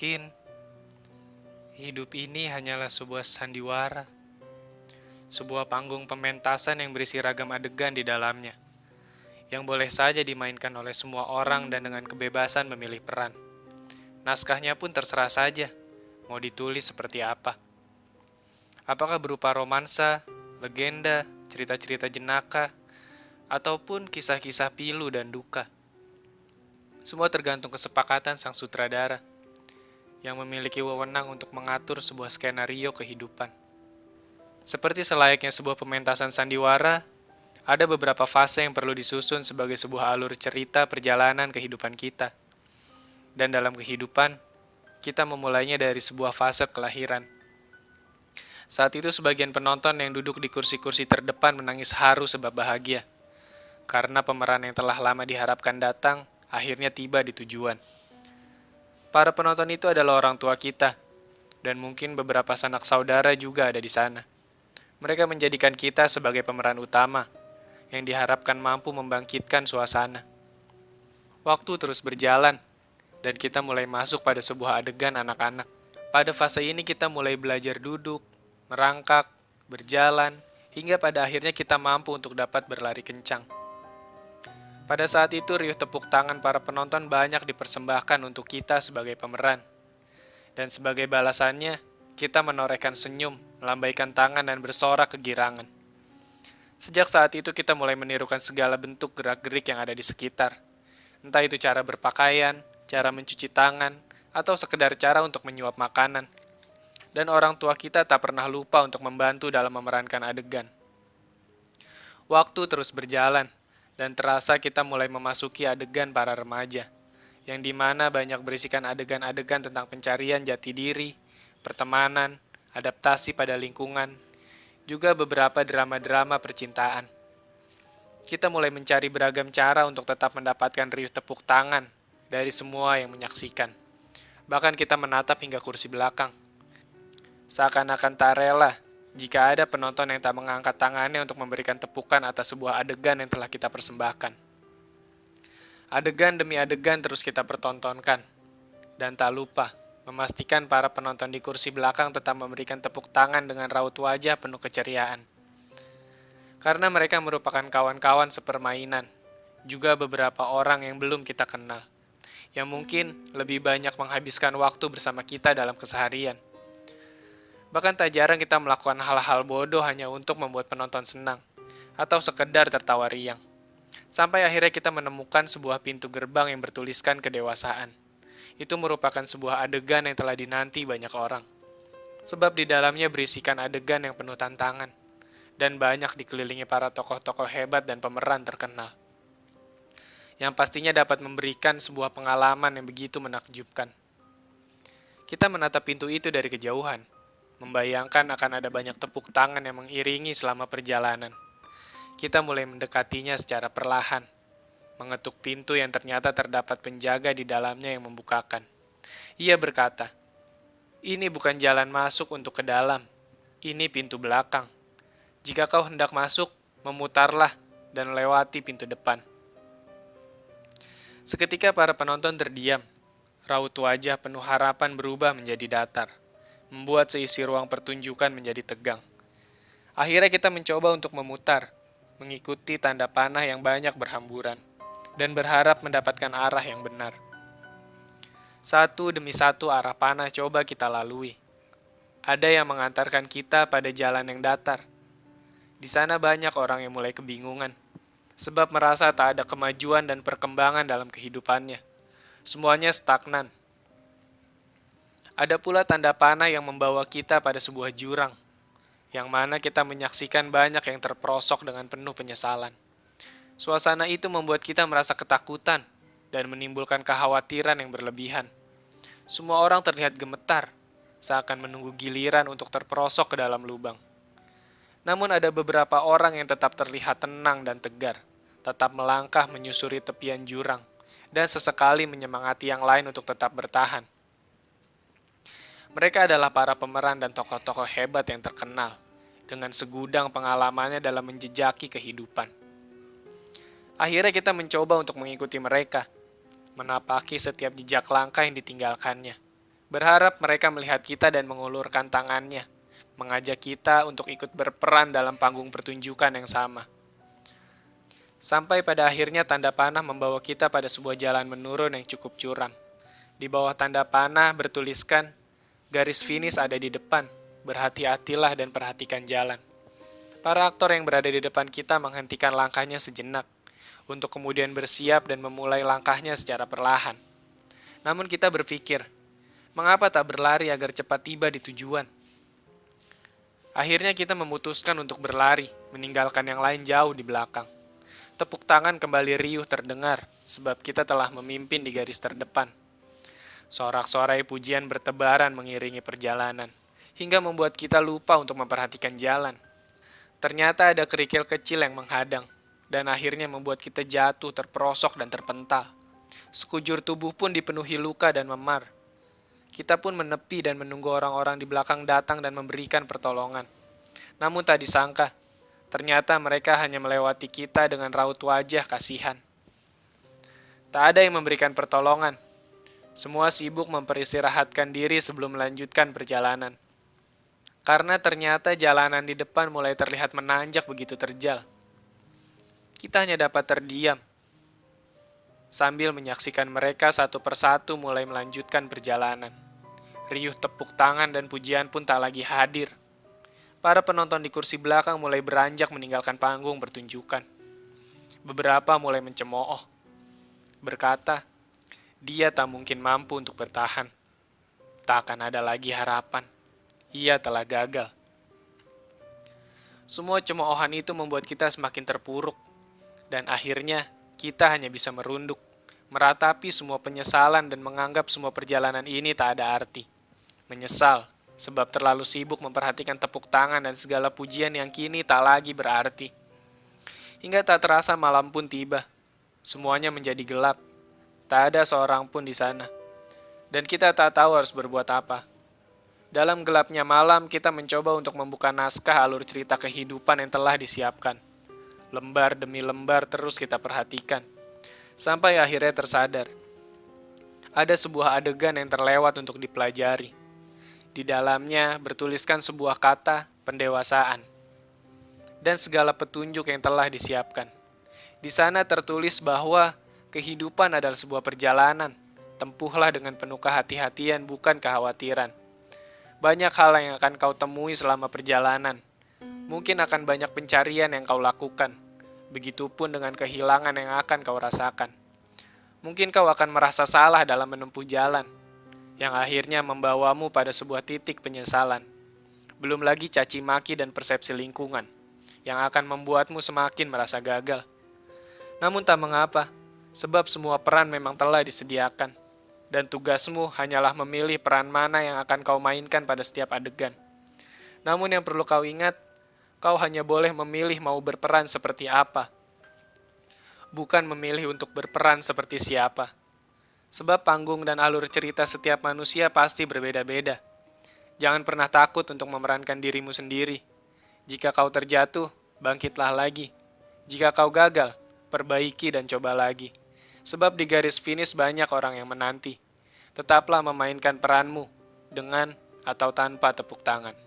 Mungkin hidup ini hanyalah sebuah sandiwara, sebuah panggung pementasan yang berisi ragam adegan di dalamnya, yang boleh saja dimainkan oleh semua orang dan dengan kebebasan memilih peran. Naskahnya pun terserah saja, mau ditulis seperti apa. Apakah berupa romansa, legenda, cerita-cerita jenaka, ataupun kisah-kisah pilu dan duka. Semua tergantung kesepakatan sang sutradara yang memiliki wewenang untuk mengatur sebuah skenario kehidupan. Seperti selayaknya sebuah pementasan sandiwara, ada beberapa fase yang perlu disusun sebagai sebuah alur cerita perjalanan kehidupan kita. Dan dalam kehidupan, kita memulainya dari sebuah fase kelahiran. Saat itu sebagian penonton yang duduk di kursi-kursi terdepan menangis haru sebab bahagia. Karena pemeran yang telah lama diharapkan datang, akhirnya tiba di tujuan. Para penonton itu adalah orang tua kita, dan mungkin beberapa sanak saudara juga ada di sana. Mereka menjadikan kita sebagai pemeran utama, yang diharapkan mampu membangkitkan suasana. Waktu terus berjalan, dan kita mulai masuk pada sebuah adegan anak-anak. Pada fase ini kita mulai belajar duduk, merangkak, berjalan, hingga pada akhirnya kita mampu untuk dapat berlari kencang. Pada saat itu riuh tepuk tangan para penonton banyak dipersembahkan untuk kita sebagai pemeran. Dan sebagai balasannya, kita menorehkan senyum, melambaikan tangan dan bersorak kegirangan. Sejak saat itu kita mulai menirukan segala bentuk gerak-gerik yang ada di sekitar. Entah itu cara berpakaian, cara mencuci tangan, atau sekedar cara untuk menyuap makanan. Dan orang tua kita tak pernah lupa untuk membantu dalam memerankan adegan. Waktu terus berjalan, dan terasa kita mulai memasuki adegan para remaja, yang dimana banyak berisikan adegan-adegan tentang pencarian jati diri, pertemanan, adaptasi pada lingkungan, juga beberapa drama-drama percintaan. Kita mulai mencari beragam cara untuk tetap mendapatkan riuh tepuk tangan dari semua yang menyaksikan. Bahkan kita menatap hingga kursi belakang. Seakan-akan tak rela jika ada penonton yang tak mengangkat tangannya untuk memberikan tepukan atas sebuah adegan yang telah kita persembahkan. Adegan demi adegan terus kita pertontonkan. Dan tak lupa, memastikan para penonton di kursi belakang tetap memberikan tepuk tangan dengan raut wajah penuh keceriaan. Karena mereka merupakan kawan-kawan sepermainan, juga beberapa orang yang belum kita kenal, yang mungkin lebih banyak menghabiskan waktu bersama kita dalam keseharian. Bahkan tak jarang kita melakukan hal-hal bodoh hanya untuk membuat penonton senang, atau sekedar tertawa riang. Sampai akhirnya kita menemukan sebuah pintu gerbang yang bertuliskan kedewasaan. Itu merupakan sebuah adegan yang telah dinanti banyak orang. Sebab di dalamnya berisikan adegan yang penuh tantangan, dan banyak dikelilingi para tokoh-tokoh hebat dan pemeran terkenal. Yang pastinya dapat memberikan sebuah pengalaman yang begitu menakjubkan. Kita menatap pintu itu dari kejauhan, membayangkan akan ada banyak tepuk tangan yang mengiringi selama perjalanan. Kita mulai mendekatinya secara perlahan, mengetuk pintu yang ternyata terdapat penjaga di dalamnya yang membukakan. Ia berkata, "Ini bukan jalan masuk untuk ke dalam, ini pintu belakang. Jika kau hendak masuk, memutarlah dan lewati pintu depan." Seketika para penonton terdiam, raut wajah penuh harapan berubah menjadi datar, membuat seisi ruang pertunjukan menjadi tegang. Akhirnya kita mencoba untuk memutar, mengikuti tanda panah yang banyak berhamburan, dan berharap mendapatkan arah yang benar. Satu demi satu arah panah coba kita lalui. Ada yang mengantarkan kita pada jalan yang datar. Di sana banyak orang yang mulai kebingungan, sebab merasa tak ada kemajuan dan perkembangan dalam kehidupannya. Semuanya stagnan. Ada pula tanda panah yang membawa kita pada sebuah jurang, yang mana kita menyaksikan banyak yang terperosok dengan penuh penyesalan. Suasana itu membuat kita merasa ketakutan dan menimbulkan kekhawatiran yang berlebihan. Semua orang terlihat gemetar, seakan menunggu giliran untuk terperosok ke dalam lubang. Namun ada beberapa orang yang tetap terlihat tenang dan tegar, tetap melangkah menyusuri tepian jurang, dan sesekali menyemangati yang lain untuk tetap bertahan. Mereka adalah para pemeran dan tokoh-tokoh hebat yang terkenal, dengan segudang pengalamannya dalam menjejaki kehidupan. Akhirnya kita mencoba untuk mengikuti mereka, menapaki setiap jejak langkah yang ditinggalkannya. Berharap mereka melihat kita dan mengulurkan tangannya, mengajak kita untuk ikut berperan dalam panggung pertunjukan yang sama. Sampai pada akhirnya tanda panah membawa kita pada sebuah jalan menurun yang cukup curam. Di bawah tanda panah bertuliskan, garis finish ada di depan, berhati-hatilah dan perhatikan jalan. Para aktor yang berada di depan kita menghentikan langkahnya sejenak, untuk kemudian bersiap dan memulai langkahnya secara perlahan. Namun kita berpikir, mengapa tak berlari agar cepat tiba di tujuan? Akhirnya kita memutuskan untuk berlari, meninggalkan yang lain jauh di belakang. Tepuk tangan kembali riuh terdengar, sebab kita telah memimpin di garis terdepan. Sorak-sorai pujian bertebaran mengiringi perjalanan, hingga membuat kita lupa untuk memperhatikan jalan. Ternyata ada kerikil kecil yang menghadang, dan akhirnya membuat kita jatuh terperosok dan terpental. Sekujur tubuh pun dipenuhi luka dan memar. Kita pun menepi dan menunggu orang-orang di belakang datang dan memberikan pertolongan. Namun tak disangka, ternyata mereka hanya melewati kita dengan raut wajah kasihan. Tak ada yang memberikan pertolongan. Semua sibuk memperistirahatkan diri sebelum melanjutkan perjalanan. Karena ternyata jalanan di depan mulai terlihat menanjak begitu terjal. Kita hanya dapat terdiam, sambil menyaksikan mereka satu persatu mulai melanjutkan perjalanan. Riuh tepuk tangan dan pujian pun tak lagi hadir. Para penonton di kursi belakang mulai beranjak meninggalkan panggung pertunjukan. Beberapa mulai mencemooh, berkata, dia tak mungkin mampu untuk bertahan. Tak akan ada lagi harapan. Ia telah gagal. Semua cemoohan itu membuat kita semakin terpuruk. Dan akhirnya, kita hanya bisa merunduk, meratapi semua penyesalan dan menganggap semua perjalanan ini tak ada arti. Menyesal, sebab terlalu sibuk memperhatikan tepuk tangan dan segala pujian yang kini tak lagi berarti. Hingga tak terasa malam pun tiba. Semuanya menjadi gelap. Tak ada seorang pun di sana. Dan kita tak tahu harus berbuat apa. Dalam gelapnya malam, kita mencoba untuk membuka naskah alur cerita kehidupan yang telah disiapkan. Lembar demi lembar terus kita perhatikan. Sampai akhirnya tersadar. Ada sebuah adegan yang terlewat untuk dipelajari. Di dalamnya bertuliskan sebuah kata pendewasaan dan segala petunjuk yang telah disiapkan. Di sana tertulis bahwa kehidupan adalah sebuah perjalanan. Tempuhlah dengan penuh kehati-hatian, bukan kekhawatiran. Banyak hal yang akan kau temui selama perjalanan. Mungkin akan banyak pencarian yang kau lakukan. Begitupun dengan kehilangan yang akan kau rasakan. Mungkin kau akan merasa salah dalam menempuh jalan, yang akhirnya membawamu pada sebuah titik penyesalan. Belum lagi caci maki dan persepsi lingkungan, yang akan membuatmu semakin merasa gagal. Namun tak mengapa, sebab semua peran memang telah disediakan, dan tugasmu hanyalah memilih peran mana yang akan kau mainkan pada setiap adegan. Namun yang perlu kau ingat, kau hanya boleh memilih mau berperan seperti apa, bukan memilih untuk berperan seperti siapa. Sebab panggung dan alur cerita setiap manusia pasti berbeda-beda. Jangan pernah takut untuk memerankan dirimu sendiri. Jika kau terjatuh, bangkitlah lagi. Jika kau gagal, perbaiki dan coba lagi. Sebab di garis finish banyak orang yang menanti. Tetaplah memainkan peranmu, dengan atau tanpa tepuk tangan.